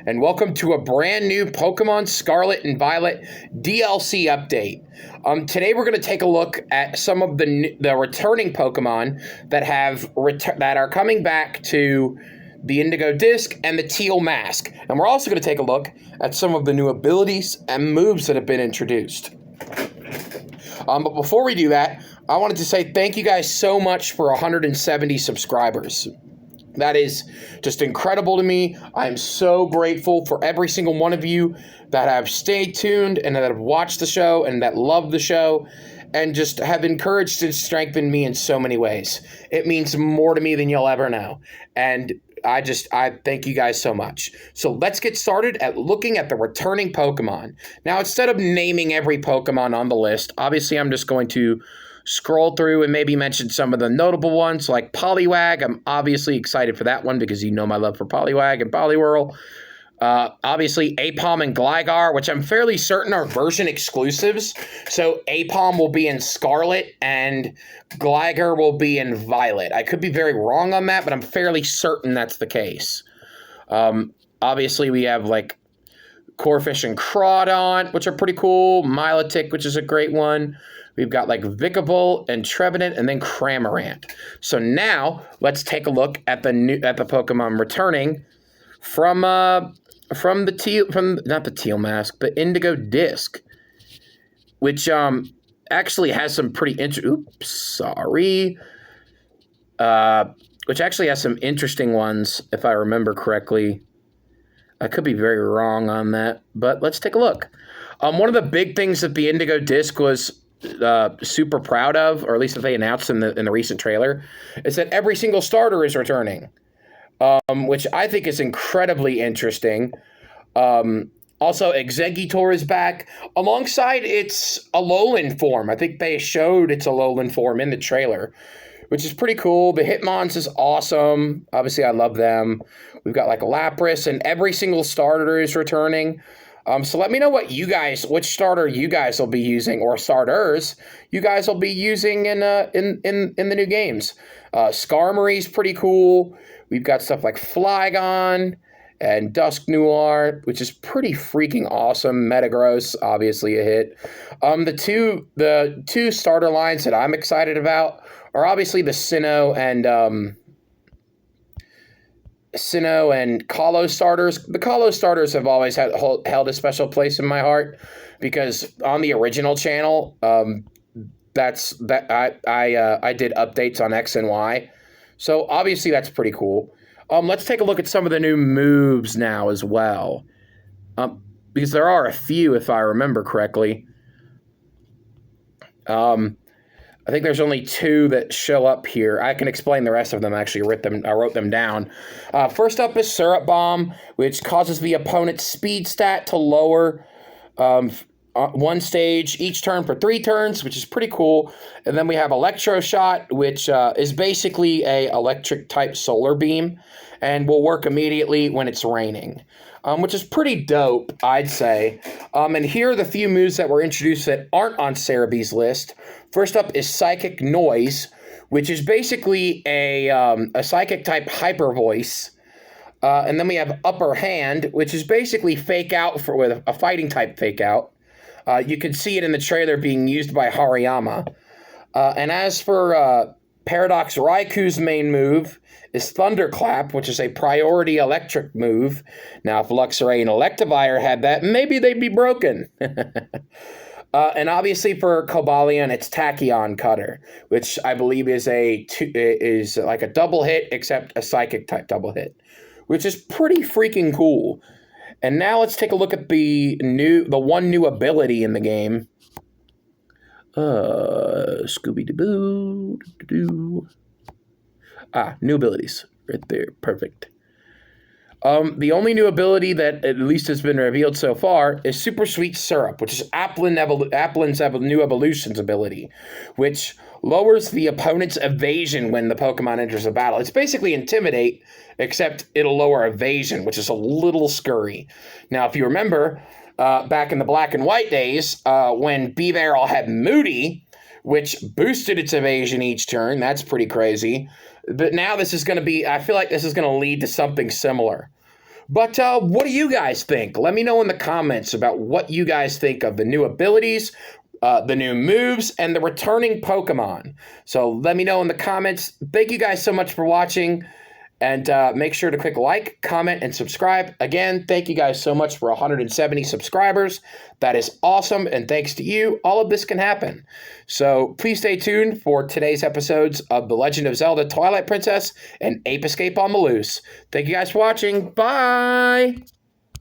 and welcome to a brand new Pokemon Scarlet and Violet DLC update. Today we're going to take a look at some of the returning Pokemon that are coming back to the Indigo Disc and the Teal Mask, and we're also going to take a look at some of the new abilities and moves that have been introduced. But before we do that, I wanted to say thank you guys so much for 170 subscribers. That is just incredible to me. I am so grateful for every single one of you that have stayed tuned and that have watched the show and that love the show and just have encouraged and strengthened me in so many ways. It means more to me than you'll ever know. And I thank you guys so much. So let's get started at looking at the returning Pokemon. Now, instead of naming every Pokemon on the list, obviously I'm just going to scroll through and maybe mention some of the notable ones like Poliwag. I'm obviously excited for that one because you know my love for Poliwag and Poliwhirl. Obviously Apom and Gligar, which I'm fairly certain are version exclusives. So Apom will be in Scarlet and Gligar will be in Violet. I could be very wrong on that, but I'm fairly certain that's the case. Obviously we have like Corphish and Crawdaunt, which are pretty cool. Milotic, which is a great one. We've got like Vikavolt and Trevenant and then Cramorant. So now let's take a look at the Pokemon returning from not the Teal Mask, but Indigo Disc, which actually has some pretty which actually has some interesting ones if I remember correctly. I could be very wrong on that, but let's take a look. One of the big things that the Indigo Disc was super proud of, or at least that they announced in the recent trailer, is that every single starter is returning, which I think is incredibly interesting. Also, Exeggutor is back alongside its Alolan form. I think they showed its Alolan form in the trailer, which is pretty cool. The Hitmons is awesome. Obviously, I love them. We've got like Lapras, and every single starter is returning. So let me know which starter you guys will be using, or starters you guys will be using in the new games. Skarmory's pretty cool. We've got stuff like Flygon and Dusknoir, which is pretty freaking awesome. Metagross, obviously a hit. The two starter lines that I'm excited about are obviously the Sinnoh and Kalos starters. The Kalos starters have always held a special place in my heart because on the original channel, I did updates on X and Y, so obviously that's pretty cool. Let's take a look at some of the new moves now as well, because there are a few if I remember correctly. I think there's only two that show up here. I can explain the rest of them. Actually, I wrote them down. First up is Syrup Bomb, which causes the opponent's speed stat to lower one stage each turn for 3 turns, which is pretty cool. And then we have Electro Shot, which is basically a electric type solar beam and will work immediately when it's raining, which is pretty dope, I'd say. And here are the few moves that were introduced that aren't on Cerebee's list. First up is Psychic Noise, which is basically a psychic type hyper voice. And then we have Upper Hand, which is basically fake out with a fighting type fake out. You can see it in the trailer being used by Hariyama. And as for Paradox Raiku's main move is Thunderclap, which is a priority electric move. Now, if Luxray and Electivire had that, maybe they'd be broken. And obviously for Cobalion, it's Tachyon Cutter, which I believe is like a double hit, except a psychic type double hit, which is pretty freaking cool. And now let's take a look at the one new ability in the game. Scooby-Doo. New abilities right there. Perfect. The only new ability that at least has been revealed so far is Super Sweet Syrup, which is Applin's new evolution's ability, which lowers the opponent's evasion when the Pokemon enters a battle. It's basically Intimidate, except it'll lower evasion, which is a little scurry. Now, if you remember, back in the Black and White days, when Beaverl had Moody, which boosted its evasion each turn, that's pretty crazy. But now this is going to be, I feel like this is going to lead to something similar. But what do you guys think? Let me know in the comments about what you guys think of the new abilities, the new moves, and the returning Pokemon. So let me know in the comments. Thank you guys so much for watching. And make sure to click like, comment, and subscribe. Again, thank you guys so much for 170 subscribers. That is awesome. And thanks to you, all of this can happen. So please stay tuned for today's episodes of The Legend of Zelda Twilight Princess and Ape Escape on the Loose. Thank you guys for watching. Bye.